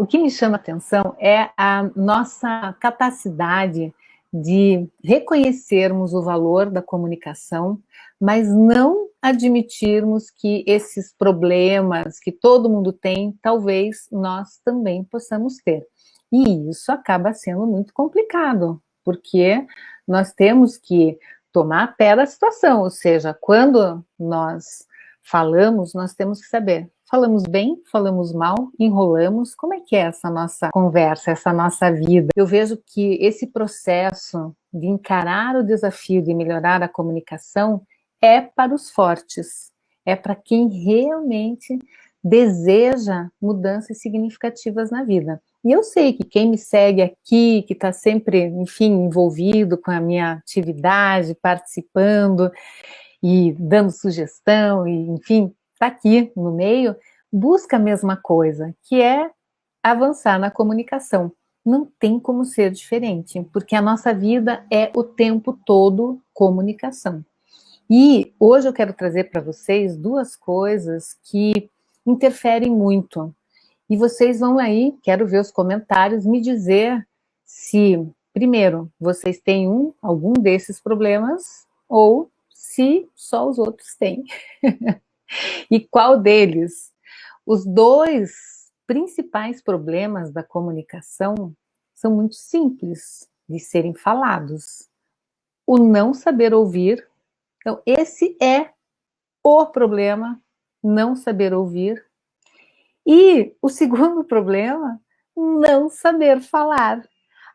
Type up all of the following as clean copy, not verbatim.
O que me chama a atenção é a nossa capacidade de reconhecermos o valor da comunicação, mas não admitirmos que esses problemas que todo mundo tem, talvez nós também possamos ter. E isso acaba sendo muito complicado, porque nós temos que tomar pé da situação, ou seja, quando nós falamos, nós temos que saber, falamos bem, falamos mal, enrolamos, como é que é essa nossa conversa, essa nossa vida? Eu vejo que esse processo de encarar o desafio de melhorar a comunicação é para os fortes, é para quem realmente deseja mudanças significativas na vida. E eu sei que quem me segue aqui, que está sempre, enfim, envolvido com a minha atividade, participando e dando sugestão, e, enfim, está aqui no meio, busca a mesma coisa, que é avançar na comunicação. Não tem como ser diferente, porque a nossa vida é o tempo todo comunicação. E hoje eu quero trazer para vocês duas coisas que interferem muito. E vocês vão aí, quero ver os comentários, me dizer se, primeiro, vocês têm algum desses problemas ou se só os outros têm. E qual deles? Os dois principais problemas da comunicação são muito simples de serem falados. O não saber ouvir. Então, esse é o problema, não saber ouvir. E o segundo problema, não saber falar.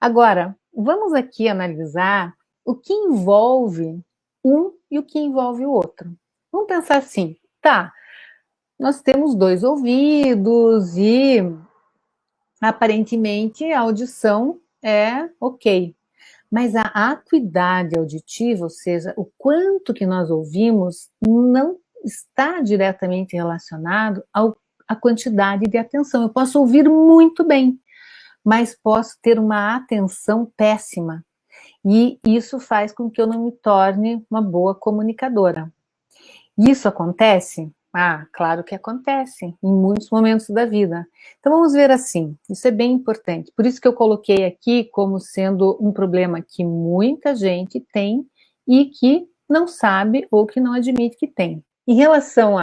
Agora, vamos aqui analisar o que envolve um e o que envolve o outro. Vamos pensar assim, tá, nós temos dois ouvidos e aparentemente a audição é ok, mas a acuidade auditiva, ou seja, o quanto que nós ouvimos, não está diretamente relacionado à quantidade de atenção. Eu posso ouvir muito bem, mas posso ter uma atenção péssima. E isso faz com que eu não me torne uma boa comunicadora. Isso acontece? Ah, claro que acontece, em muitos momentos da vida. Então vamos ver assim, isso é bem importante. Por isso que eu coloquei aqui como sendo um problema que muita gente tem e que não sabe ou que não admite que tem. Em relação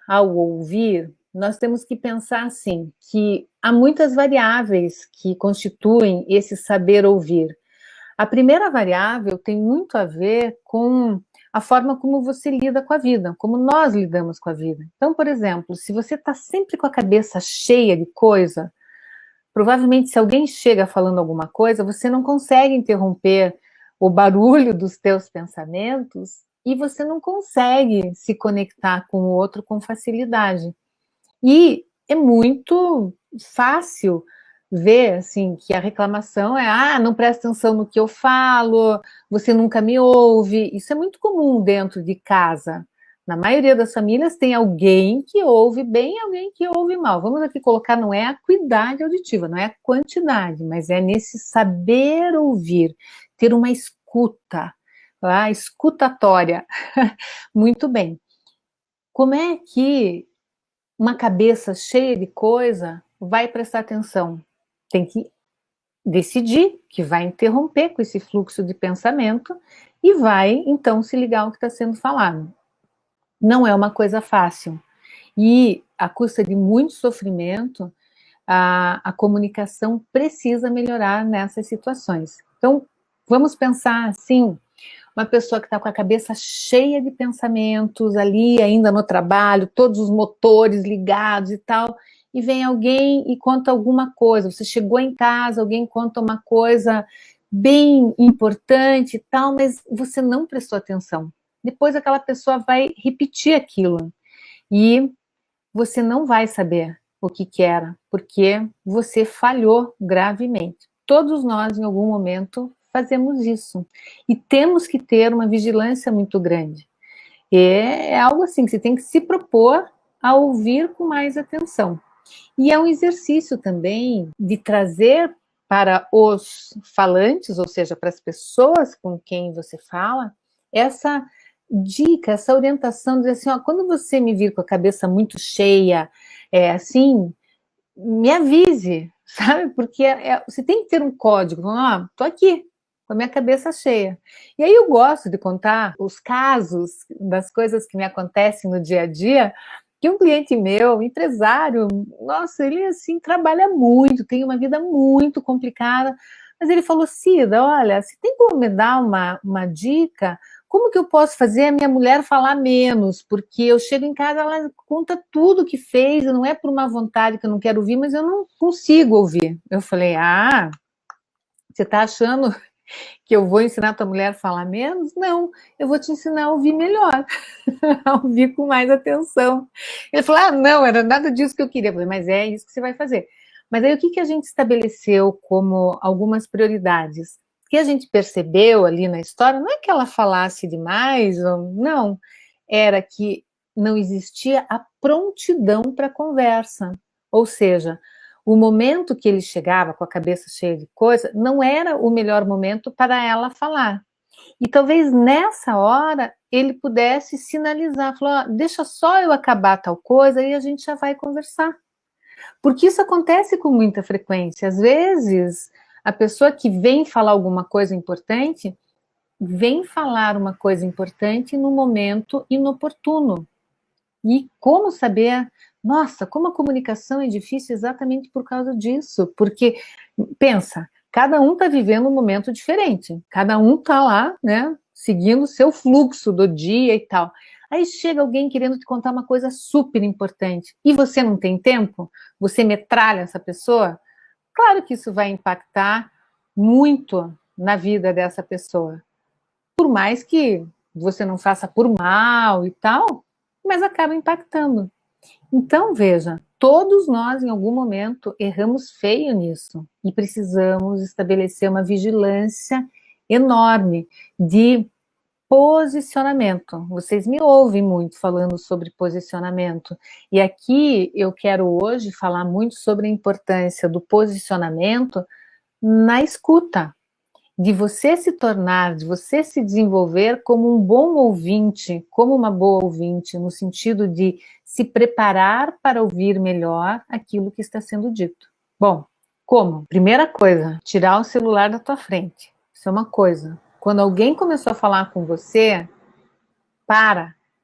ao ouvir, nós temos que pensar assim, que há muitas variáveis que constituem esse saber ouvir. A primeira variável tem muito a ver com a forma como você lida com a vida, como nós lidamos com a vida. Então, por exemplo, se você está sempre com a cabeça cheia de coisa, provavelmente se alguém chega falando alguma coisa, você não consegue interromper o barulho dos teus pensamentos e você não consegue se conectar com o outro com facilidade. E é muito fácil ver, assim, que a reclamação é, não presta atenção no que eu falo, você nunca me ouve. Isso é muito comum dentro de casa. Na maioria das famílias tem alguém que ouve bem e alguém que ouve mal. Vamos aqui colocar, não é a acuidade auditiva, não é a quantidade, mas é nesse saber ouvir, ter uma escuta, escutatória. Muito bem. Como é que uma cabeça cheia de coisa vai prestar atenção? Tem que decidir que vai interromper com esse fluxo de pensamento e vai, então, se ligar ao que está sendo falado. Não é uma coisa fácil. E, à custa de muito sofrimento, a comunicação precisa melhorar nessas situações. Então, vamos pensar assim, uma pessoa que está com a cabeça cheia de pensamentos ali, ainda no trabalho, todos os motores ligados e tal, e vem alguém e conta alguma coisa, você chegou em casa, alguém conta uma coisa bem importante e tal, mas você não prestou atenção. Depois aquela pessoa vai repetir aquilo e você não vai saber o que era, porque você falhou gravemente. Todos nós, em algum momento, fazemos isso. E temos que ter uma vigilância muito grande. É algo assim, que você tem que se propor a ouvir com mais atenção. E é um exercício também de trazer para os falantes, ou seja, para as pessoas com quem você fala, essa dica, essa orientação, dizer assim, quando você me vir com a cabeça muito cheia, assim, me avise, sabe? Porque você tem que ter um código, ó, tô aqui, com a minha cabeça cheia. E aí eu gosto de contar os casos das coisas que me acontecem no dia a dia, que um cliente meu, um empresário, nossa, ele assim trabalha muito, tem uma vida muito complicada, mas ele falou, Cida, olha, você tem como me dar uma dica? Como que eu posso fazer a minha mulher falar menos? Porque eu chego em casa, ela conta tudo que fez, não é por uma vontade que eu não quero ouvir, mas eu não consigo ouvir. Eu falei, você está achando que eu vou ensinar a tua mulher a falar menos? Não, eu vou te ensinar a ouvir melhor, a ouvir com mais atenção. Ele falou, não, era nada disso que eu queria. Eu falei, mas é isso que você vai fazer. Mas aí o que a gente estabeleceu como algumas prioridades? O que a gente percebeu ali na história, não é que ela falasse demais, não, era que não existia a prontidão para a conversa. Ou seja, o momento que ele chegava com a cabeça cheia de coisa não era o melhor momento para ela falar. E talvez nessa hora ele pudesse sinalizar, falar, deixa só eu acabar tal coisa e a gente já vai conversar. Porque isso acontece com muita frequência. Às vezes, a pessoa que vem falar alguma coisa importante, vem falar uma coisa importante no momento inoportuno. E como saber, nossa, como a comunicação é difícil exatamente por causa disso. Porque, pensa, cada um está vivendo um momento diferente, cada um está lá, né, seguindo o seu fluxo do dia e tal. Aí chega alguém querendo te contar uma coisa super importante e você não tem tempo, você metralha essa pessoa, claro que isso vai impactar muito na vida dessa pessoa. Por mais que você não faça por mal e tal, mas acaba impactando. Então, veja, todos nós, em algum momento, erramos feio nisso e precisamos estabelecer uma vigilância enorme de posicionamento. Vocês me ouvem muito falando sobre posicionamento. E aqui eu quero hoje falar muito sobre a importância do posicionamento na escuta, de você se tornar, de você se desenvolver como um bom ouvinte, como uma boa ouvinte, no sentido de se preparar para ouvir melhor aquilo que está sendo dito. Bom, como? Primeira coisa, tirar o celular da tua frente. Isso é uma coisa. Quando alguém começou a falar com você,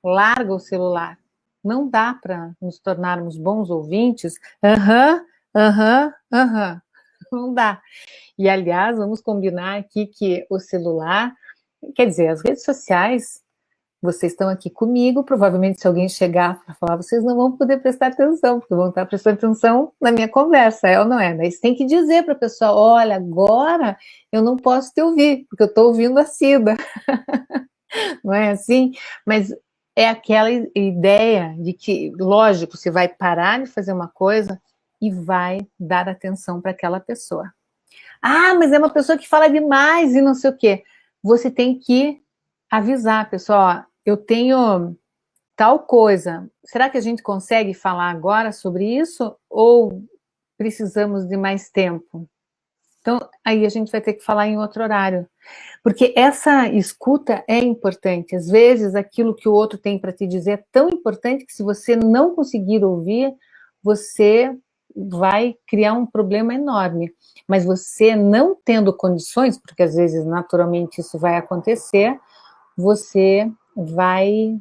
larga o celular. Não dá para nos tornarmos bons ouvintes. Aham, aham, aham. Não dá. E, aliás, vamos combinar aqui que o celular, quer dizer, as redes sociais, vocês estão aqui comigo, provavelmente se alguém chegar para falar, vocês não vão poder prestar atenção, porque vão estar prestando atenção na minha conversa, é ou não é? Daí você tem que dizer para a pessoa, olha, agora eu não posso te ouvir, porque eu estou ouvindo a Cida. Não é assim? Mas é aquela ideia de que, lógico, você vai parar de fazer uma coisa e vai dar atenção para aquela pessoa. Mas é uma pessoa que fala demais e não sei o quê. Você tem que avisar, pessoal, eu tenho tal coisa. Será que a gente consegue falar agora sobre isso ou precisamos de mais tempo? Então, aí a gente vai ter que falar em outro horário. Porque essa escuta é importante. Às vezes, aquilo que o outro tem para te dizer é tão importante que se você não conseguir ouvir, você vai criar um problema enorme. Mas você não tendo condições, porque às vezes naturalmente isso vai acontecer, você vai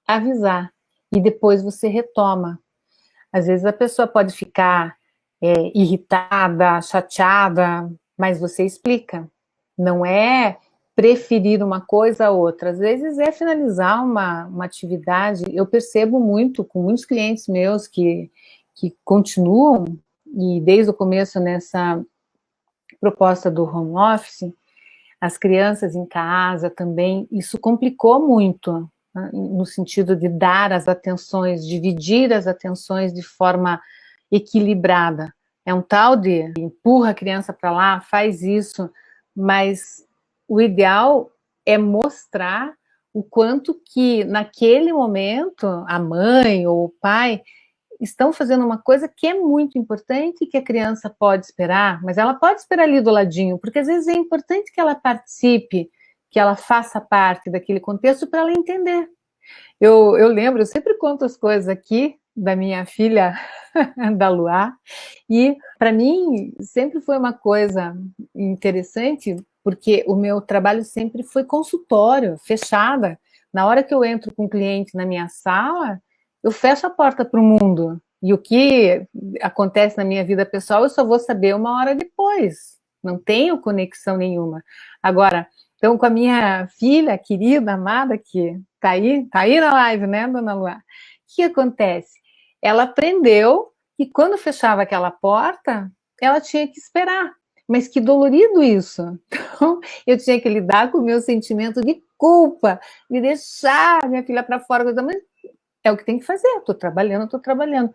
avisar e depois você retoma. Às vezes a pessoa pode ficar irritada, chateada, mas você explica. Não é preferir uma coisa a outra. Às vezes é finalizar uma atividade. Eu percebo muito com muitos clientes meus que continuam, e desde o começo nessa proposta do home office, as crianças em casa também, isso complicou muito, né, no sentido de dar as atenções, dividir as atenções de forma equilibrada. É um tal de empurra a criança para lá, faz isso, mas o ideal é mostrar o quanto que naquele momento a mãe ou o pai estão fazendo uma coisa que é muito importante e que a criança pode esperar, mas ela pode esperar ali do ladinho, porque às vezes é importante que ela participe, que ela faça parte daquele contexto para ela entender. Eu lembro, eu sempre conto as coisas aqui, da minha filha, da Luá, e para mim sempre foi uma coisa interessante, porque o meu trabalho sempre foi consultório, fechada. Na hora que eu entro com um cliente na minha sala, eu fecho a porta para o mundo. E o que acontece na minha vida pessoal, eu só vou saber uma hora depois. Não tenho conexão nenhuma. Agora, então, com a minha filha querida, amada, que tá aí na live, né, dona Luá? O que acontece? Ela aprendeu que quando fechava aquela porta, ela tinha que esperar. Mas que dolorido isso. Então, eu tinha que lidar com o meu sentimento de culpa, de deixar minha filha para fora. Mas é o que tem que fazer, estou trabalhando, estou trabalhando.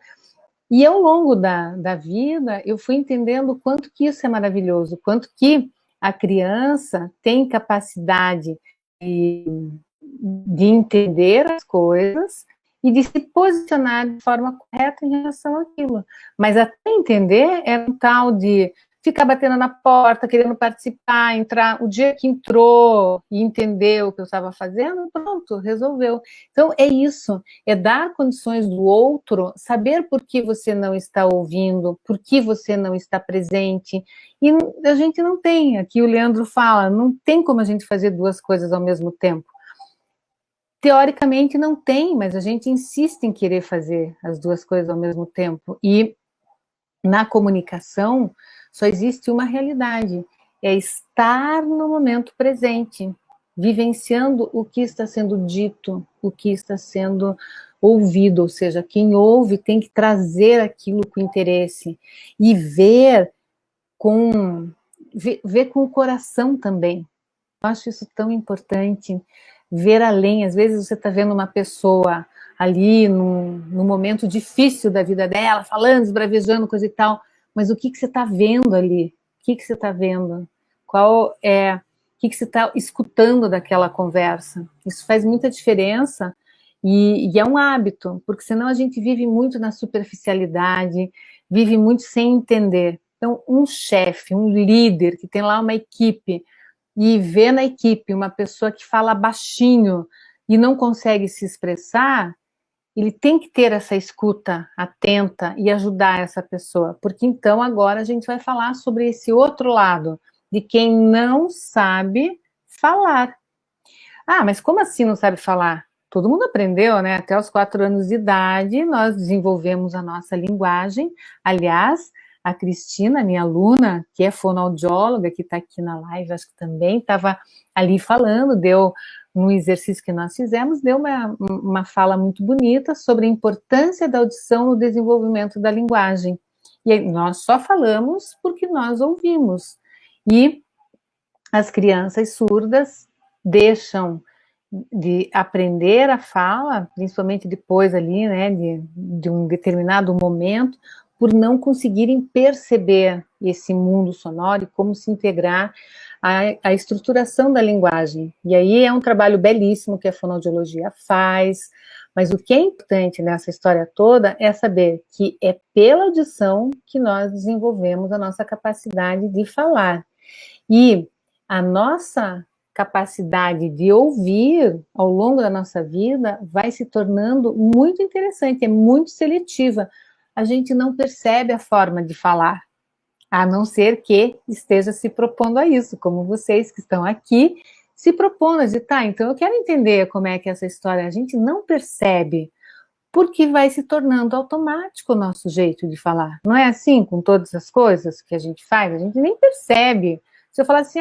E ao longo da vida, eu fui entendendo o quanto que isso é maravilhoso, quanto que a criança tem capacidade de entender as coisas e de se posicionar de forma correta em relação àquilo. Mas até entender é um tal de ficar batendo na porta, querendo participar, entrar. O dia que entrou e entendeu o que eu estava fazendo, pronto, resolveu. Então é isso, é dar condições do outro, saber por que você não está ouvindo, por que você não está presente. E a gente não tem, aqui o Leandro fala, não tem como a gente fazer duas coisas ao mesmo tempo. Teoricamente não tem, mas a gente insiste em querer fazer as duas coisas ao mesmo tempo. E na comunicação só existe uma realidade, é estar no momento presente, vivenciando o que está sendo dito, o que está sendo ouvido, ou seja, quem ouve tem que trazer aquilo com interesse e ver com o coração também. Eu acho isso tão importante, ver além. Às vezes você está vendo uma pessoa ali num momento difícil da vida dela, falando, esbravejando, coisa e tal, mas o que você está vendo ali? O que você está vendo? Qual é... O que você está escutando daquela conversa? Isso faz muita diferença e é um hábito, porque senão a gente vive muito na superficialidade, vive muito sem entender. Então, um chefe, um líder que tem lá uma equipe, e ver na equipe uma pessoa que fala baixinho e não consegue se expressar, ele tem que ter essa escuta atenta e ajudar essa pessoa, porque então agora a gente vai falar sobre esse outro lado, de quem não sabe falar. Ah, mas como assim não sabe falar? Todo mundo aprendeu, né? Até os 4 anos de idade, nós desenvolvemos a nossa linguagem. Aliás, a Cristina, minha aluna, que é fonoaudióloga, que está aqui na live, acho que também estava ali falando, no exercício que nós fizemos, deu uma fala muito bonita sobre a importância da audição no desenvolvimento da linguagem. E aí, nós só falamos porque nós ouvimos. E as crianças surdas deixam de aprender a fala, principalmente depois ali, né, de um determinado momento, por não conseguirem perceber esse mundo sonoro e como se integrar à estruturação da linguagem. E aí é um trabalho belíssimo que a fonoaudiologia faz, mas o que é importante nessa história toda é saber que é pela audição que nós desenvolvemos a nossa capacidade de falar. E a nossa capacidade de ouvir ao longo da nossa vida vai se tornando muito interessante, é muito seletiva. A gente não percebe a forma de falar, a não ser que esteja se propondo a isso, como vocês que estão aqui se propondo a dizer, tá, então eu quero entender como é que é essa história. A gente não percebe, porque vai se tornando automático o nosso jeito de falar. Não é assim com todas as coisas que a gente faz? A gente nem percebe. Se eu falar assim,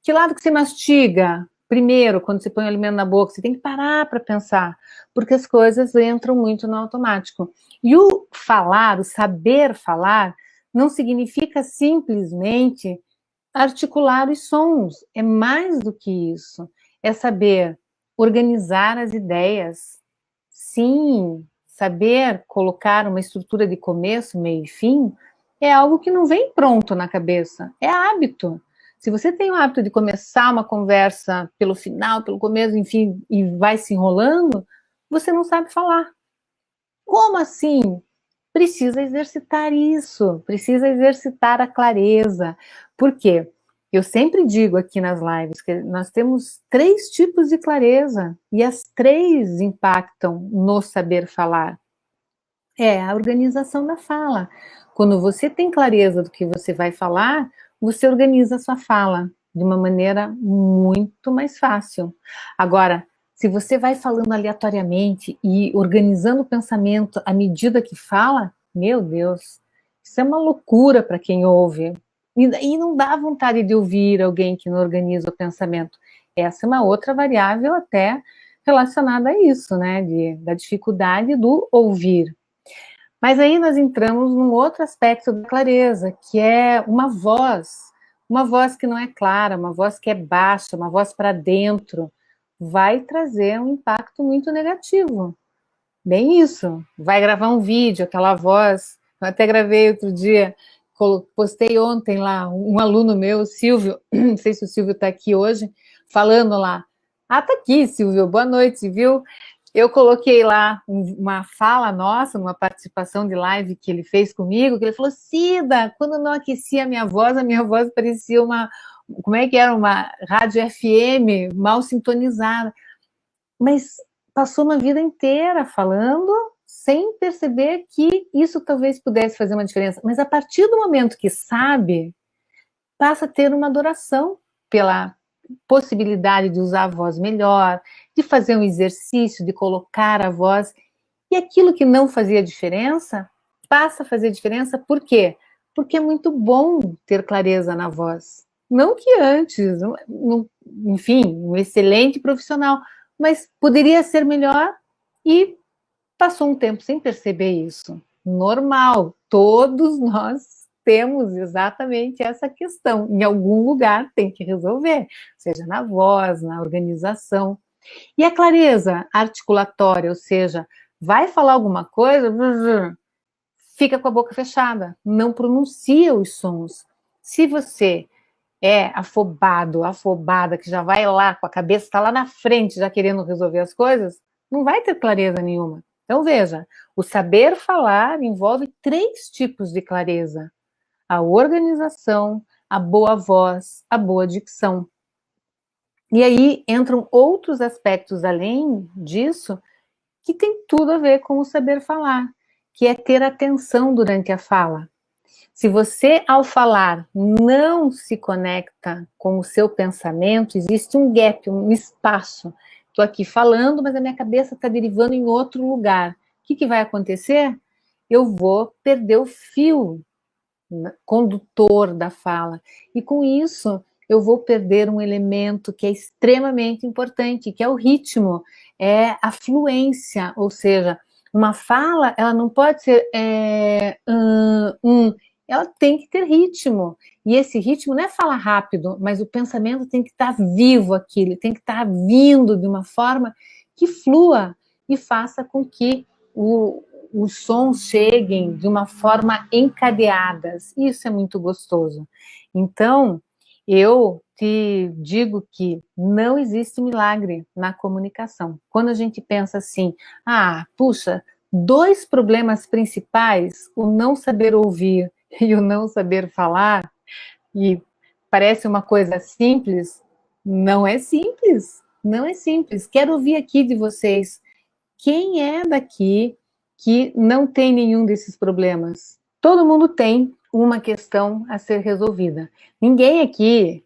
que lado que você mastiga? Primeiro, quando você põe o alimento na boca, você tem que parar para pensar, porque as coisas entram muito no automático. E o falar, o saber falar, não significa simplesmente articular os sons, é mais do que isso. É saber organizar as ideias, sim, saber colocar uma estrutura de começo, meio e fim, é algo que não vem pronto na cabeça, é hábito. Se você tem o hábito de começar uma conversa pelo final, pelo começo, enfim, e vai se enrolando, você não sabe falar. Como assim? Precisa exercitar isso, precisa exercitar a clareza. Por quê? Eu sempre digo aqui nas lives que nós temos 3 tipos de clareza, e as 3 impactam no saber falar. É a organização da fala. Quando você tem clareza do que você vai falar, você organiza a sua fala de uma maneira muito mais fácil. Agora, se você vai falando aleatoriamente e organizando o pensamento à medida que fala, meu Deus, isso é uma loucura para quem ouve. E não dá vontade de ouvir alguém que não organiza o pensamento. Essa é uma outra variável até relacionada a isso, né? Da dificuldade do ouvir. Mas aí nós entramos num outro aspecto da clareza, que é uma voz que não é clara, uma voz que é baixa, uma voz para dentro, vai trazer um impacto muito negativo. Bem isso, vai gravar um vídeo, aquela voz, eu até gravei outro dia, postei ontem lá, um aluno meu, o Silvio, não sei se o Silvio está aqui hoje, falando lá, tá aqui, Silvio, boa noite, viu? Eu coloquei lá uma fala nossa, uma participação de live que ele fez comigo, que ele falou, Cida, quando não aquecia a minha voz parecia como é que era, uma rádio FM mal sintonizada, mas passou uma vida inteira falando sem perceber que isso talvez pudesse fazer uma diferença, mas a partir do momento que sabe, passa a ter uma adoração pela possibilidade de usar a voz melhor, de fazer um exercício, de colocar a voz, e aquilo que não fazia diferença, passa a fazer diferença, por quê? Porque é muito bom ter clareza na voz. Não que antes, enfim, um excelente profissional, mas poderia ser melhor e passou um tempo sem perceber isso. Normal, todos nós temos exatamente essa questão. Em algum lugar tem que resolver, seja na voz, na organização. E a clareza articulatória, ou seja, vai falar alguma coisa, fica com a boca fechada, não pronuncia os sons. Se você é afobado, afobada, que já vai lá com a cabeça, está lá na frente, já querendo resolver as coisas, não vai ter clareza nenhuma. Então, veja, o saber falar envolve 3 tipos de clareza: a organização, a boa voz, a boa dicção. E aí entram outros aspectos além disso, que tem tudo a ver com o saber falar, que é ter atenção durante a fala. Se você, ao falar, não se conecta com o seu pensamento, existe um gap, um espaço. Estou aqui falando, mas a minha cabeça está derivando em outro lugar. O que vai acontecer? Eu vou perder o fio condutor da fala. E com isso, eu vou perder um elemento que é extremamente importante, que é o ritmo, é a fluência, ou seja, uma fala, ela não pode ser ela tem que ter ritmo. E esse ritmo não é falar rápido, mas o pensamento tem que estar vivo aqui, ele tem que estar vindo de uma forma que flua e faça com que os sons cheguem de uma forma encadeadas. Isso é muito gostoso. Então, eu te digo que não existe milagre na comunicação. Quando a gente pensa assim, puxa, 2 problemas principais, o não saber ouvir e o não saber falar, e parece uma coisa simples, não é simples, não é simples. Quero ouvir aqui de vocês, quem é daqui que não tem nenhum desses problemas? Todo mundo tem uma questão a ser resolvida. Ninguém aqui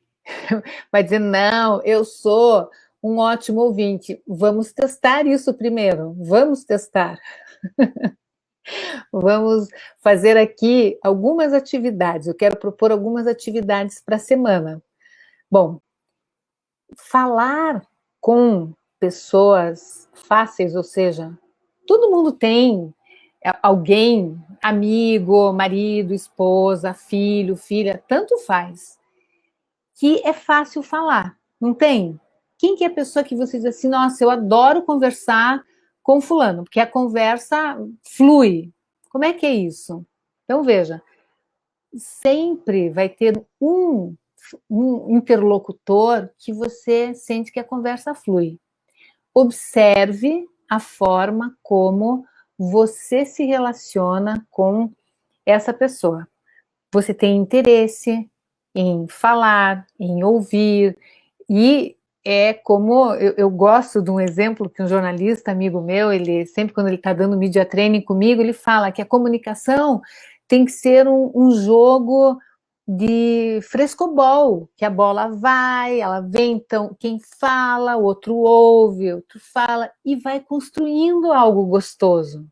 vai dizer, não, eu sou um ótimo ouvinte. Vamos testar isso primeiro, vamos testar. Vamos fazer aqui algumas atividades. Eu quero propor algumas atividades para a semana. Bom, falar com pessoas fáceis, ou seja, todo mundo tem alguém, amigo, marido, esposa, filho, filha, tanto faz, que é fácil falar, não tem? Quem que é a pessoa que você diz assim, nossa, eu adoro conversar com fulano, porque a conversa flui. Como é que é isso? Então, veja, sempre vai ter um interlocutor que você sente que a conversa flui. Observe a forma como você se relaciona com essa pessoa. Você tem interesse, em falar, em ouvir, e é como, eu gosto de um exemplo que um jornalista amigo meu, ele sempre quando ele está dando media training comigo, ele fala que a comunicação tem que ser um jogo de frescobol, que a bola vai, ela vem, então quem fala, o outro ouve, o outro fala, e vai construindo algo gostoso.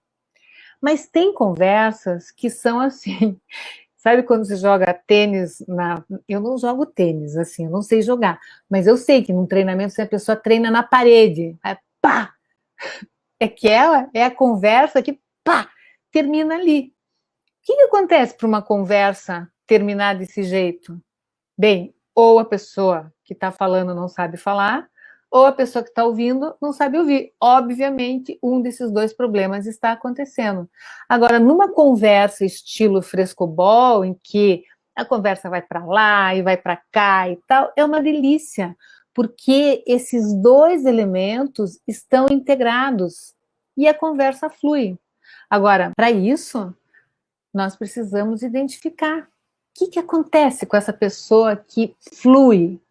Mas tem conversas que são assim, sabe quando você joga tênis na... Eu não jogo tênis, assim, eu não sei jogar, mas eu sei que num treinamento, se a pessoa treina na parede, aí, pá! É que ela é a conversa que, pá! Termina ali. O que acontece para uma conversa terminar desse jeito? Bem, ou a pessoa que está falando não sabe falar, ou a pessoa que está ouvindo não sabe ouvir. Obviamente, um desses dois problemas está acontecendo. Agora, numa conversa estilo frescobol, em que a conversa vai para lá e vai para cá e tal, é uma delícia, porque esses dois elementos estão integrados e a conversa flui. Agora, para isso, nós precisamos identificar o que acontece com essa pessoa que flui,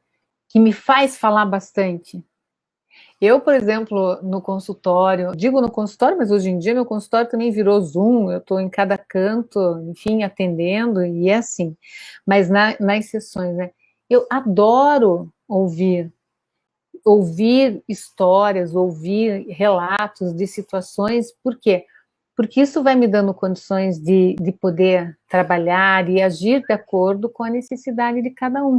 que me faz falar bastante. Eu, por exemplo, no consultório, digo no consultório, mas hoje em dia meu consultório também virou Zoom, eu estou em cada canto, enfim, atendendo, e é assim. Mas nas sessões, né? Eu adoro ouvir histórias, ouvir relatos de situações, por quê? Porque isso vai me dando condições de poder trabalhar e agir de acordo com a necessidade de cada um.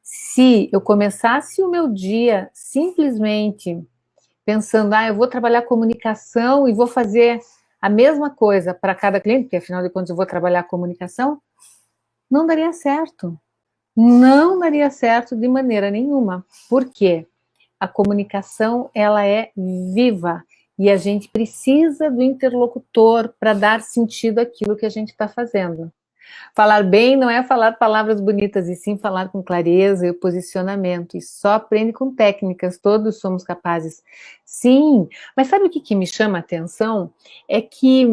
Se eu começasse o meu dia simplesmente pensando, eu vou trabalhar comunicação e vou fazer a mesma coisa para cada cliente, porque afinal de contas eu vou trabalhar comunicação, não daria certo. Não daria certo de maneira nenhuma. Por quê? A comunicação, ela é viva e a gente precisa do interlocutor para dar sentido àquilo que a gente está fazendo. Falar bem não é falar palavras bonitas, e sim falar com clareza e posicionamento. E só aprende com técnicas, todos somos capazes. Sim, mas sabe o que me chama a atenção? É que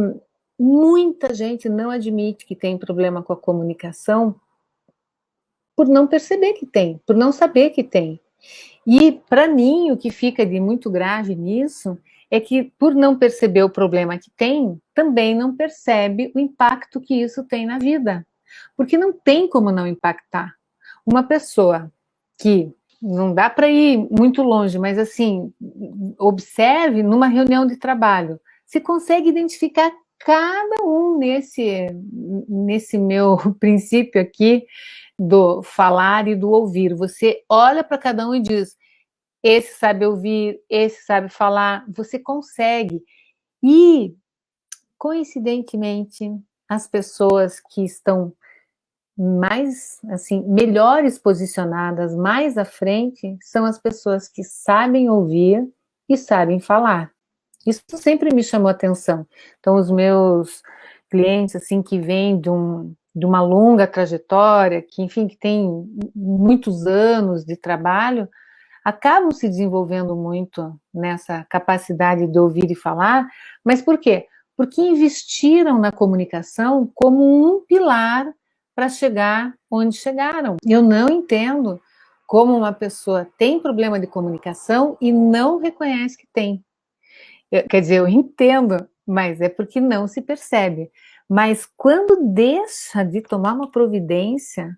muita gente não admite que tem problema com a comunicação por não perceber que tem, por não saber que tem. E, para mim, o que fica de muito grave nisso é que, por não perceber o problema que tem, também não percebe o impacto que isso tem na vida. Porque não tem como não impactar. Uma pessoa que não dá para ir muito longe, mas assim, observe numa reunião de trabalho, se consegue identificar cada um nesse meu princípio aqui do falar e do ouvir. Você olha para cada um e diz: esse sabe ouvir, esse sabe falar, você consegue. E, coincidentemente, as pessoas que estão mais, assim, melhores posicionadas, mais à frente, são as pessoas que sabem ouvir e sabem falar. Isso sempre me chamou atenção. Então, os meus clientes, assim, que vêm de uma longa trajetória, que, enfim, que tem muitos anos de trabalho, acabam se desenvolvendo muito nessa capacidade de ouvir e falar, mas por quê? Porque investiram na comunicação como um pilar para chegar onde chegaram. Eu não entendo como uma pessoa tem problema de comunicação e não reconhece que tem. Quer dizer, eu entendo, mas é porque não se percebe. Mas quando deixa de tomar uma providência,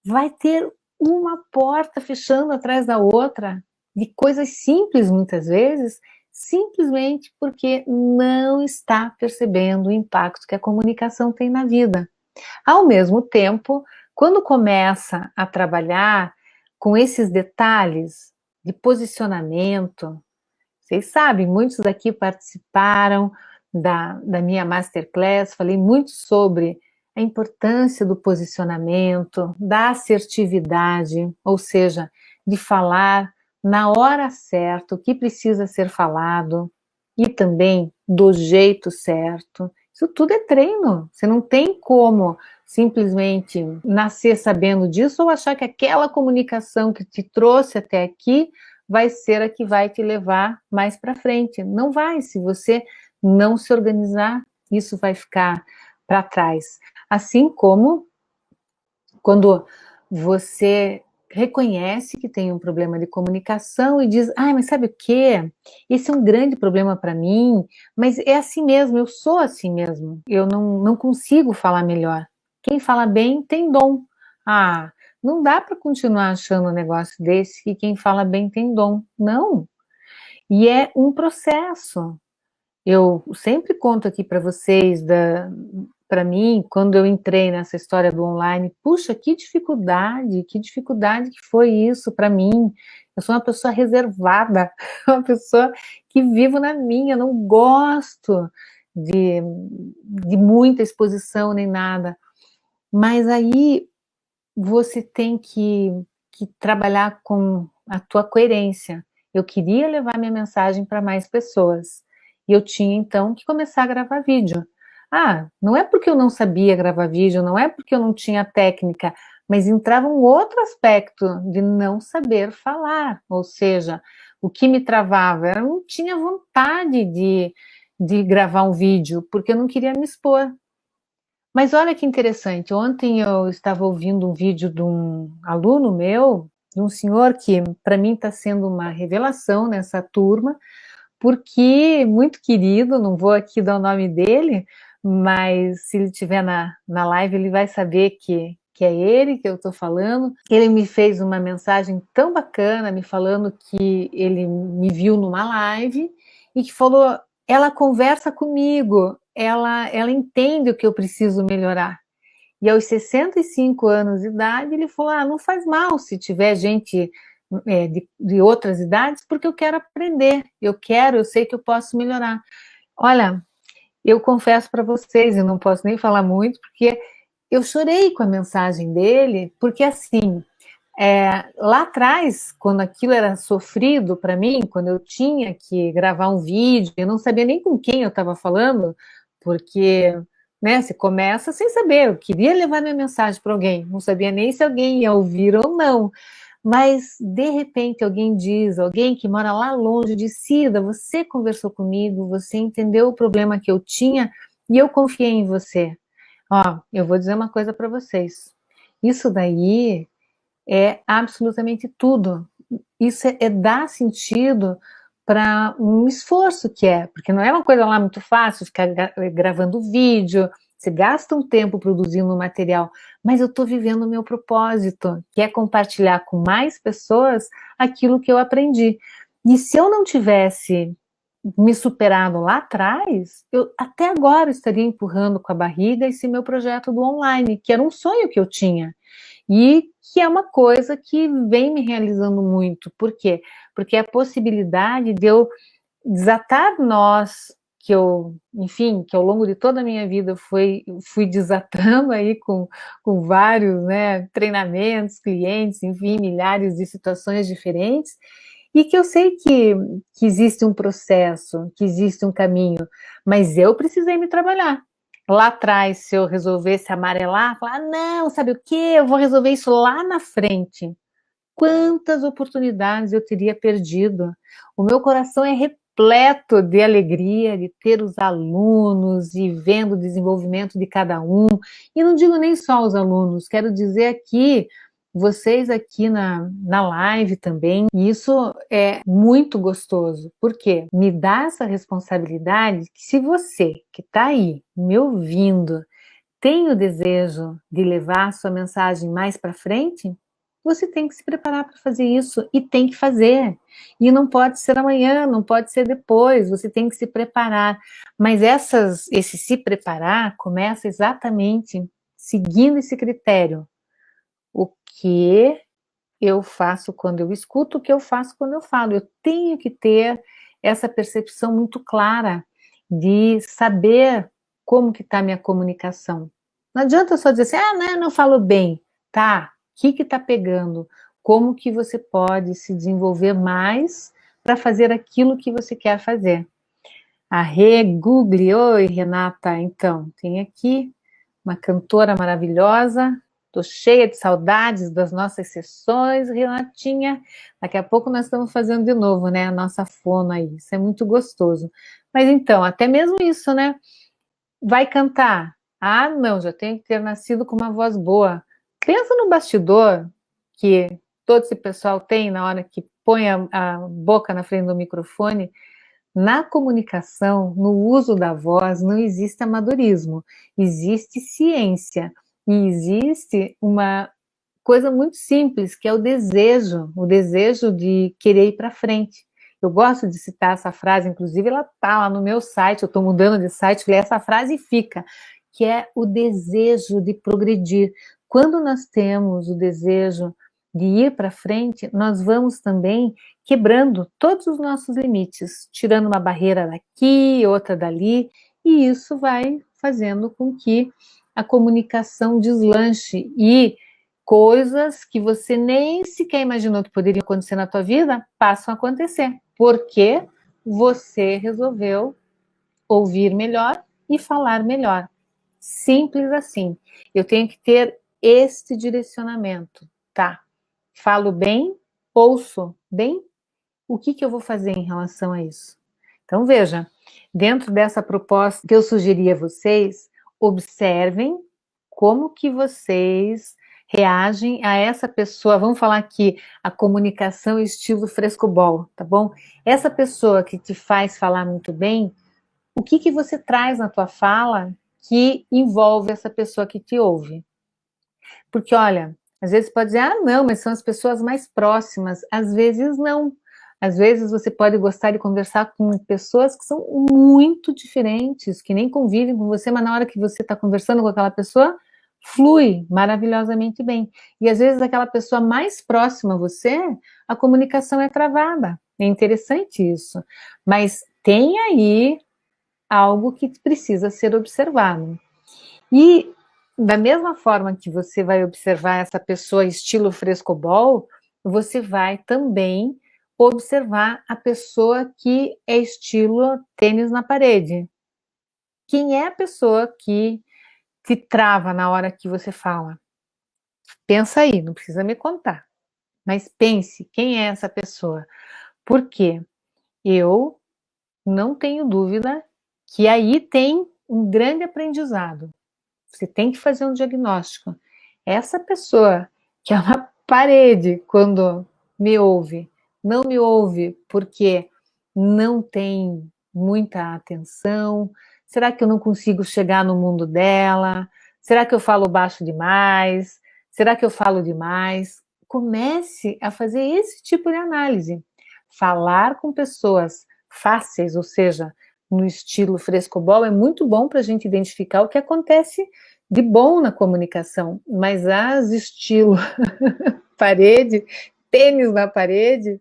vai ter uma porta fechando atrás da outra, de coisas simples muitas vezes, simplesmente porque não está percebendo o impacto que a comunicação tem na vida. Ao mesmo tempo, quando começa a trabalhar com esses detalhes de posicionamento, vocês sabem, muitos daqui participaram da minha masterclass, falei muito sobre a importância do posicionamento, da assertividade, ou seja, de falar na hora certa o que precisa ser falado e também do jeito certo. Isso tudo é treino, você não tem como simplesmente nascer sabendo disso ou achar que aquela comunicação que te trouxe até aqui vai ser a que vai te levar mais para frente. Não vai, se você não se organizar, isso vai ficar para trás. Assim como quando você reconhece que tem um problema de comunicação e diz, mas sabe o quê? Esse é um grande problema para mim, mas é assim mesmo, eu sou assim mesmo, eu não consigo falar melhor. Quem fala bem tem dom. Não dá para continuar achando um negócio desse que quem fala bem tem dom. Não. E é um processo. Eu sempre conto aqui para vocês, para mim, quando eu entrei nessa história do online, puxa, que dificuldade que foi isso para mim. Eu sou uma pessoa reservada, uma pessoa que vivo na minha, não gosto de muita exposição nem nada. Mas aí você tem que trabalhar com a tua coerência. Eu queria levar minha mensagem para mais pessoas. E eu tinha, então, que começar a gravar vídeo. Não é porque eu não sabia gravar vídeo, não é porque eu não tinha técnica, mas entrava um outro aspecto de não saber falar. Ou seja, o que me travava, eu não tinha vontade de gravar um vídeo, porque eu não queria me expor. Mas olha que interessante, ontem eu estava ouvindo um vídeo de um aluno meu, de um senhor que para mim está sendo uma revelação nessa turma, porque muito querido, não vou aqui dar o nome dele, mas se ele estiver na live ele vai saber que é ele que eu estou falando. Ele me fez uma mensagem tão bacana, me falando que ele me viu numa live e que falou, ela conversa comigo, ela entende o que eu preciso melhorar. E aos 65 anos de idade, ele falou, não faz mal se tiver gente de outras idades, porque eu quero aprender, eu sei que eu posso melhorar. Olha, eu confesso para vocês, eu não posso nem falar muito, porque eu chorei com a mensagem dele, porque assim, lá atrás, quando aquilo era sofrido para mim, quando eu tinha que gravar um vídeo, eu não sabia nem com quem eu estava falando, porque você começa sem saber, eu queria levar minha mensagem para alguém, não sabia nem se alguém ia ouvir ou não, mas de repente alguém que mora lá longe, diz, Cida, você conversou comigo, você entendeu o problema que eu tinha e eu confiei em você. Eu vou dizer uma coisa para vocês, isso daí é absolutamente tudo. Isso é dar sentido para um esforço que é, porque não é uma coisa lá muito fácil ficar gravando vídeo, você gasta um tempo produzindo um material, mas eu estou vivendo o meu propósito, que é compartilhar com mais pessoas aquilo que eu aprendi. E se eu não tivesse me superado lá atrás, eu até agora estaria empurrando com a barriga esse meu projeto do online, que era um sonho que eu tinha. E que é uma coisa que vem me realizando muito. Por quê? Porque é a possibilidade de eu desatar nós, enfim, que ao longo de toda a minha vida fui desatando aí com vários treinamentos, clientes, enfim, milhares de situações diferentes, e que eu sei que existe um processo, que existe um caminho, mas eu precisei me trabalhar. Lá atrás, se eu resolvesse amarelar, falar, não, sabe o que? Eu vou resolver isso lá na frente. Quantas oportunidades eu teria perdido? O meu coração é repleto de alegria de ter os alunos e vendo o desenvolvimento de cada um. E não digo nem só os alunos, quero dizer aqui, vocês aqui na live também, e isso é muito gostoso, porque me dá essa responsabilidade que se você que está aí me ouvindo tem o desejo de levar a sua mensagem mais para frente, você tem que se preparar para fazer isso e tem que fazer. E não pode ser amanhã, não pode ser depois, você tem que se preparar. Mas esse se preparar começa exatamente seguindo esse critério. O que eu faço quando eu escuto, o que eu faço quando eu falo. Eu tenho que ter essa percepção muito clara de saber como que está a minha comunicação. Não adianta só dizer assim, não falo bem. Tá, o que está pegando? Como que você pode se desenvolver mais para fazer aquilo que você quer fazer? A Google, oi Renata, então, tem aqui uma cantora maravilhosa, estou cheia de saudades das nossas sessões, Renatinha, daqui a pouco nós estamos fazendo de novo, a nossa fono aí, isso é muito gostoso. Mas então, até mesmo isso, vai cantar? Não, já tenho que ter nascido com uma voz boa. Pensa no bastidor que todo esse pessoal tem na hora que põe a boca na frente do microfone, na comunicação, no uso da voz, não existe amadorismo, existe ciência e existe uma coisa muito simples, que é o desejo de querer ir para frente. Eu gosto de citar essa frase, inclusive ela está lá no meu site, eu estou mudando de site, essa frase fica, que é o desejo de progredir. Quando nós temos o desejo de ir para frente, nós vamos também quebrando todos os nossos limites, tirando uma barreira daqui, outra dali, e isso vai fazendo com que a comunicação deslanche e coisas que você nem sequer imaginou que poderiam acontecer na tua vida, passam a acontecer, porque você resolveu ouvir melhor e falar melhor. Simples assim. Eu tenho que ter este direcionamento, tá? Falo bem, ouço bem, o que eu vou fazer em relação a isso? Então, veja, dentro dessa proposta que eu sugeri a vocês, observem como que vocês reagem a essa pessoa. Vamos falar aqui, a comunicação estilo frescobol, tá bom? Essa pessoa que te faz falar muito bem, o que você traz na tua fala que envolve essa pessoa que te ouve? Porque, olha, às vezes pode dizer, ah, não, mas são as pessoas mais próximas. Às vezes não. Às vezes você pode gostar de conversar com pessoas que são muito diferentes, que nem convivem com você, mas na hora que você está conversando com aquela pessoa, flui maravilhosamente bem. E às vezes aquela pessoa mais próxima a você, a comunicação é travada. É interessante isso. Mas tem aí algo que precisa ser observado. E da mesma forma que você vai observar essa pessoa estilo frescobol, você vai também observar a pessoa que é estilo tênis na parede. Quem é a pessoa que te trava na hora que você fala? Pensa aí, não precisa me contar. Mas pense, quem é essa pessoa? Porque eu não tenho dúvida que aí tem um grande aprendizado. Você tem que fazer um diagnóstico. Essa pessoa que é uma parede quando me ouve, não me ouve porque não tem muita atenção? Será que eu não consigo chegar no mundo dela? Será que eu falo baixo demais? Será que eu falo demais? Comece a fazer esse tipo de análise. Falar com pessoas fáceis, ou seja, no estilo frescobol, é muito bom para a gente identificar o que acontece de bom na comunicação, mas as estilo parede, tênis na parede,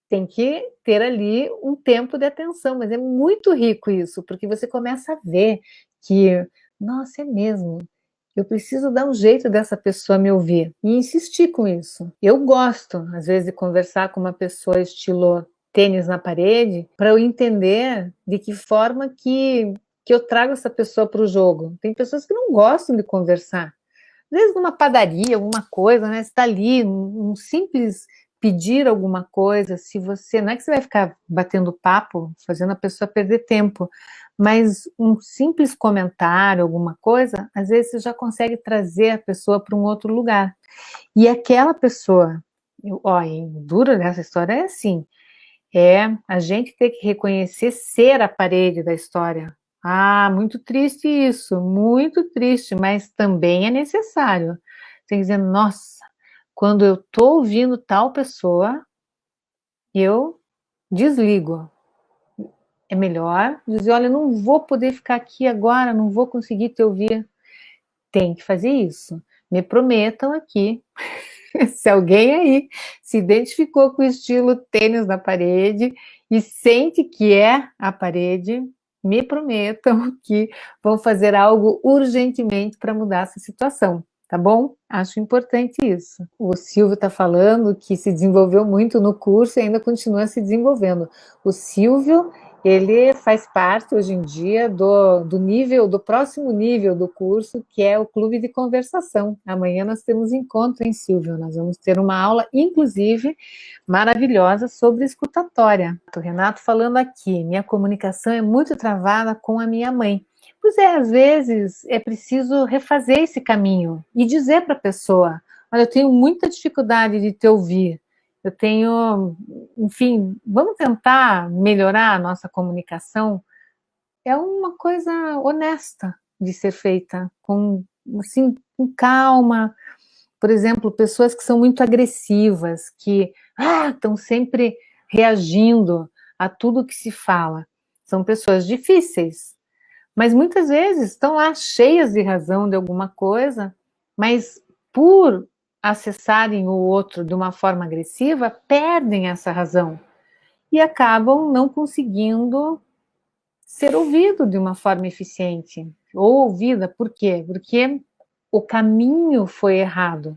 tem que ter ali um tempo de atenção, mas é muito rico isso, porque você começa a ver que, nossa, é mesmo, eu preciso dar um jeito dessa pessoa me ouvir e insistir com isso. Eu gosto, às vezes, de conversar com uma pessoa estilo tênis na parede, para eu entender de que forma que eu trago essa pessoa para o jogo. Tem pessoas que não gostam de conversar. Às vezes numa padaria, alguma coisa, né? Você está ali, um simples pedir alguma coisa, se você, não é que você vai ficar batendo papo, fazendo a pessoa perder tempo, mas um simples comentário, alguma coisa, às vezes você já consegue trazer a pessoa para um outro lugar. E aquela pessoa, o duro dessa história é assim, é a gente ter que reconhecer ser a parede da história. Ah, muito triste isso, muito triste, mas também é necessário. Tem que dizer, nossa, quando eu estou ouvindo tal pessoa, eu desligo. É melhor dizer, olha, não vou poder ficar aqui agora, não vou conseguir te ouvir. Tem que fazer isso. Me prometam aqui, se alguém aí se identificou com o estilo tênis na parede e sente que é a parede, me prometam que vão fazer algo urgentemente para mudar essa situação, tá bom? Acho importante isso. O Silvio está falando que se desenvolveu muito no curso e ainda continua se desenvolvendo. O Silvio, ele faz parte hoje em dia do nível, do próximo nível do curso, que é o Clube de Conversação. Amanhã nós temos encontro, hein, Silvio? Nós vamos ter uma aula, inclusive, maravilhosa sobre escutatória. O Renato falando aqui, minha comunicação é muito travada com a minha mãe. Pois é, às vezes é preciso refazer esse caminho e dizer para a pessoa: olha, eu tenho muita dificuldade de te ouvir, eu tenho, enfim, vamos tentar melhorar a nossa comunicação. É uma coisa honesta de ser feita, com, assim, com calma. Por exemplo, pessoas que são muito agressivas, que estão sempre reagindo a tudo que se fala. São pessoas difíceis, mas muitas vezes estão lá cheias de razão de alguma coisa, mas por acessarem o outro de uma forma agressiva, perdem essa razão e acabam não conseguindo ser ouvido de uma forma eficiente. Ou ouvida, por quê? Porque o caminho foi errado.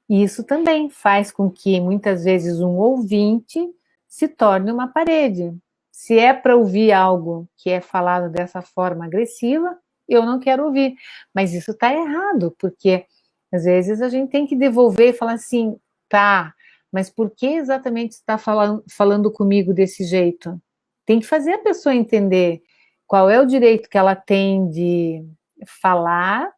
E isso também faz com que, muitas vezes, um ouvinte se torne uma parede. Se é para ouvir algo que é falado dessa forma agressiva, eu não quero ouvir. Mas isso está errado, porque às vezes a gente tem que devolver e falar assim, tá, mas por que exatamente está falando comigo desse jeito? Tem que fazer a pessoa entender qual é o direito que ela tem de falar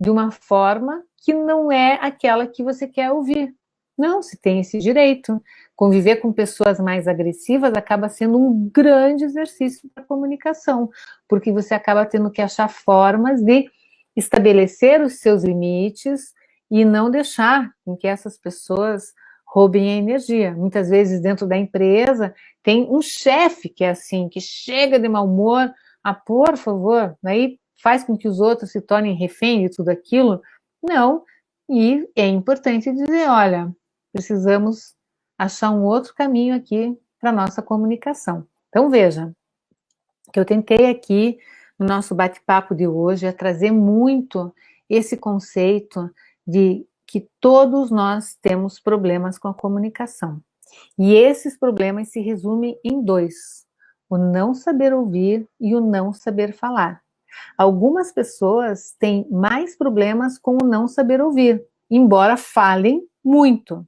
de uma forma que não é aquela que você quer ouvir. Não, se tem esse direito. Conviver com pessoas mais agressivas acaba sendo um grande exercício para comunicação, porque você acaba tendo que achar formas de estabelecer os seus limites e não deixar com que essas pessoas roubem a energia. Muitas vezes dentro da empresa tem um chefe que é assim, que chega de mau humor, por favor, aí faz com que os outros se tornem refém de tudo aquilo. Não, e é importante dizer, olha, precisamos achar um outro caminho aqui para a nossa comunicação. Então veja, o que eu tentei aqui no nosso bate-papo de hoje é trazer muito esse conceito de que todos nós temos problemas com a comunicação. E esses problemas se resumem em dois: o não saber ouvir e o não saber falar. Algumas pessoas têm mais problemas com o não saber ouvir, embora falem muito.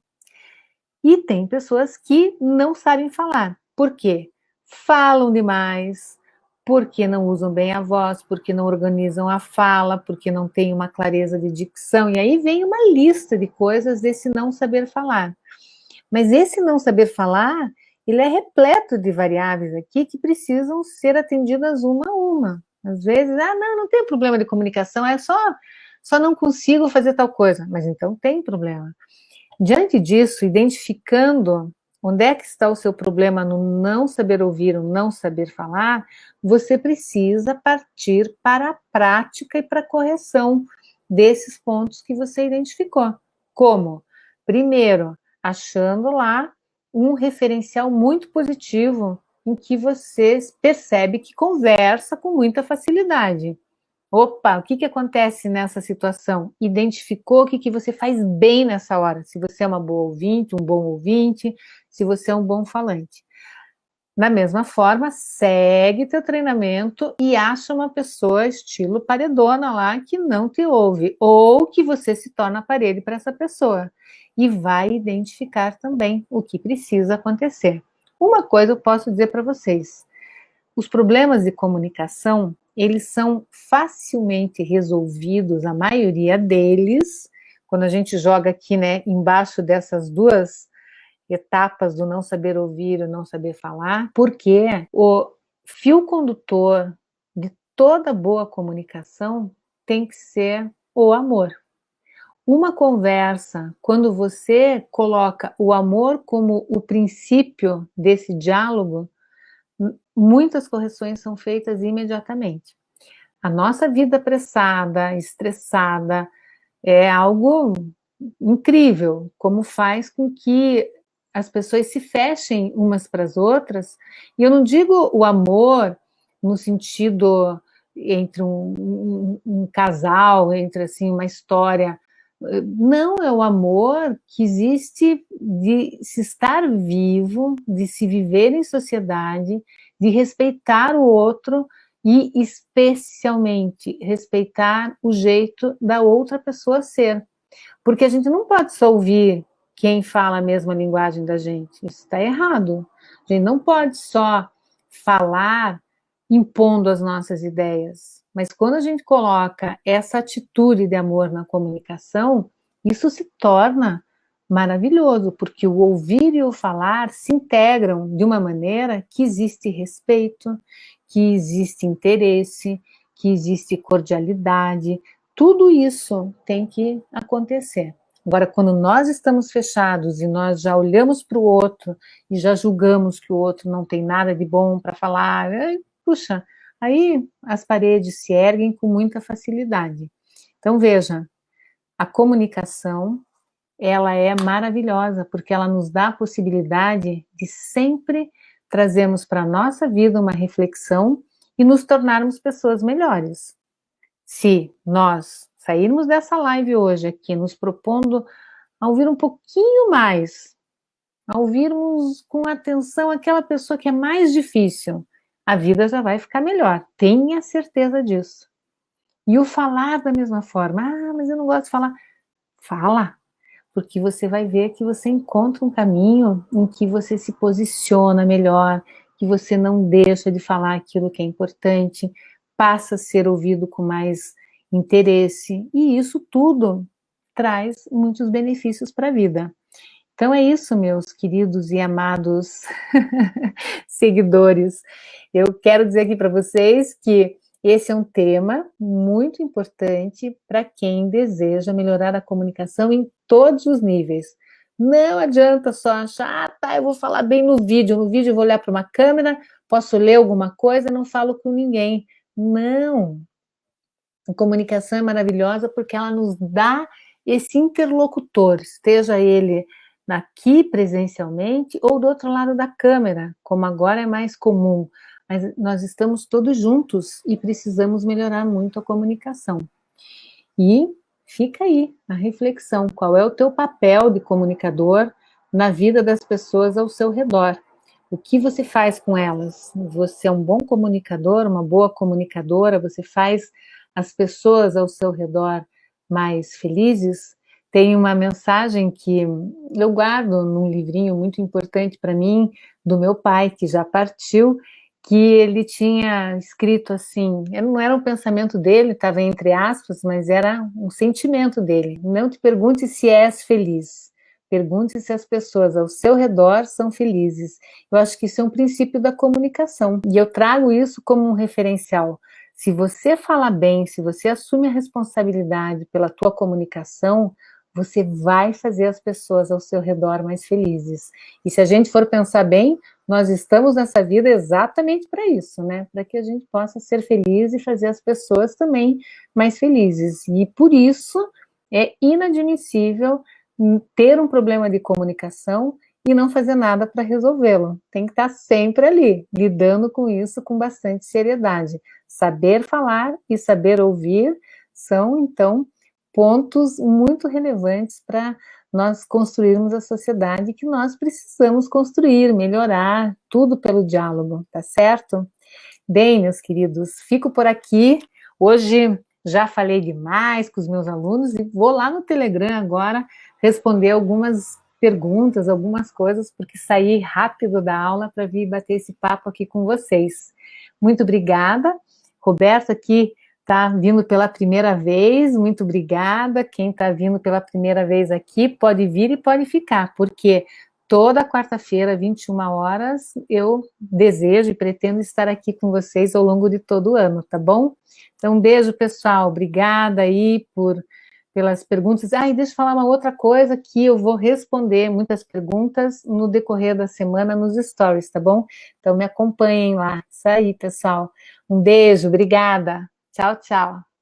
E tem pessoas que não sabem falar. Por quê? Falam demais, porque não usam bem a voz, porque não organizam a fala, porque não têm uma clareza de dicção. E aí vem uma lista de coisas desse não saber falar. Mas esse não saber falar, ele é repleto de variáveis aqui que precisam ser atendidas uma a uma. Às vezes, não tem problema de comunicação, é só não consigo fazer tal coisa. Mas então tem problema. Diante disso, identificando onde é que está o seu problema no não saber ouvir, o não saber falar, você precisa partir para a prática e para a correção desses pontos que você identificou. Como? Primeiro, achando lá um referencial muito positivo em que você percebe que conversa com muita facilidade. Opa, o que acontece nessa situação? Identificou o que você faz bem nessa hora, se você é uma boa ouvinte, um bom ouvinte, se você é um bom falante. Da mesma forma, segue teu treinamento e acha uma pessoa estilo paredona lá que não te ouve, ou que você se torna parede para essa pessoa. E vai identificar também o que precisa acontecer. Uma coisa eu posso dizer para vocês: os problemas de comunicação, eles são facilmente resolvidos, a maioria deles, quando a gente joga aqui, né, embaixo dessas duas etapas do não saber ouvir e não saber falar, porque o fio condutor de toda boa comunicação tem que ser o amor. Uma conversa, quando você coloca o amor como o princípio desse diálogo, muitas correções são feitas imediatamente. A nossa vida apressada, estressada, é algo incrível, como faz com que as pessoas se fechem umas para as outras. E eu não digo o amor no sentido entre um casal, entre assim uma história. Não, é o amor que existe de se estar vivo, de se viver em sociedade, de respeitar o outro e, especialmente, respeitar o jeito da outra pessoa ser. Porque a gente não pode só ouvir quem fala a mesma linguagem da gente. Isso está errado. A gente não pode só falar impondo as nossas ideias. mas quando a gente coloca essa atitude de amor na comunicação, isso se torna maravilhoso, porque o ouvir e o falar se integram de uma maneira que existe respeito, que existe interesse, que existe cordialidade, tudo isso tem que acontecer. Agora, quando nós estamos fechados e nós já olhamos para o outro e já julgamos que o outro não tem nada de bom para falar, puxa, aí as paredes se erguem com muita facilidade. Então, veja, a comunicação, ela é maravilhosa, porque ela nos dá a possibilidade de sempre trazermos para a nossa vida uma reflexão e nos tornarmos pessoas melhores. Se nós sairmos dessa live hoje aqui, nos propondo a ouvir um pouquinho mais, a ouvirmos com atenção aquela pessoa que é mais difícil, a vida já vai ficar melhor, tenha certeza disso. E o falar da mesma forma, mas eu não gosto de falar. Fala, porque você vai ver que você encontra um caminho em que você se posiciona melhor, que você não deixa de falar aquilo que é importante, passa a ser ouvido com mais interesse, e isso tudo traz muitos benefícios para a vida. Então é isso, meus queridos e amados seguidores. Eu quero dizer aqui para vocês que esse é um tema muito importante para quem deseja melhorar a comunicação em todos os níveis. Não adianta só achar, tá, eu vou falar bem no vídeo eu vou olhar para uma câmera, posso ler alguma coisa, não falo com ninguém. Não. A comunicação é maravilhosa porque ela nos dá esse interlocutor, esteja ele aqui presencialmente ou do outro lado da câmera, como agora é mais comum. Mas nós estamos todos juntos e precisamos melhorar muito a comunicação. E fica aí a reflexão, qual é o teu papel de comunicador na vida das pessoas ao seu redor? O que você faz com elas? Você é um bom comunicador, uma boa comunicadora? Você faz as pessoas ao seu redor mais felizes? Tem uma mensagem que eu guardo num livrinho muito importante para mim, do meu pai, que já partiu, que ele tinha escrito assim, não era um pensamento dele, estava entre aspas, mas era um sentimento dele. Não te pergunte se és feliz, pergunte se as pessoas ao seu redor são felizes. Eu acho que isso é um princípio da comunicação, e eu trago isso como um referencial. Se você fala bem, se você assume a responsabilidade pela tua comunicação, você vai fazer as pessoas ao seu redor mais felizes. E se a gente for pensar bem, nós estamos nessa vida exatamente para isso, né? Para que a gente possa ser feliz e fazer as pessoas também mais felizes. E por isso é inadmissível ter um problema de comunicação e não fazer nada para resolvê-lo. Tem que estar sempre ali, lidando com isso com bastante seriedade. Saber falar e saber ouvir são, então, pontos muito relevantes para nós construirmos a sociedade que nós precisamos construir, melhorar, tudo pelo diálogo, tá certo? Bem, meus queridos, fico por aqui. Hoje já falei demais com os meus alunos e vou lá no Telegram agora responder algumas perguntas, algumas coisas, porque saí rápido da aula para vir bater esse papo aqui com vocês. Muito obrigada. Roberto aqui está vindo pela primeira vez, muito obrigada. Quem está vindo pela primeira vez aqui pode vir e pode ficar, porque toda quarta-feira, 21 horas, eu desejo e pretendo estar aqui com vocês ao longo de todo o ano, tá bom? Então, um beijo, pessoal. Obrigada aí pelas perguntas. E deixa eu falar uma outra coisa que eu vou responder muitas perguntas no decorrer da semana nos stories, tá bom? Então, me acompanhem lá. Isso aí, pessoal. Um beijo, obrigada. Tchau, tchau.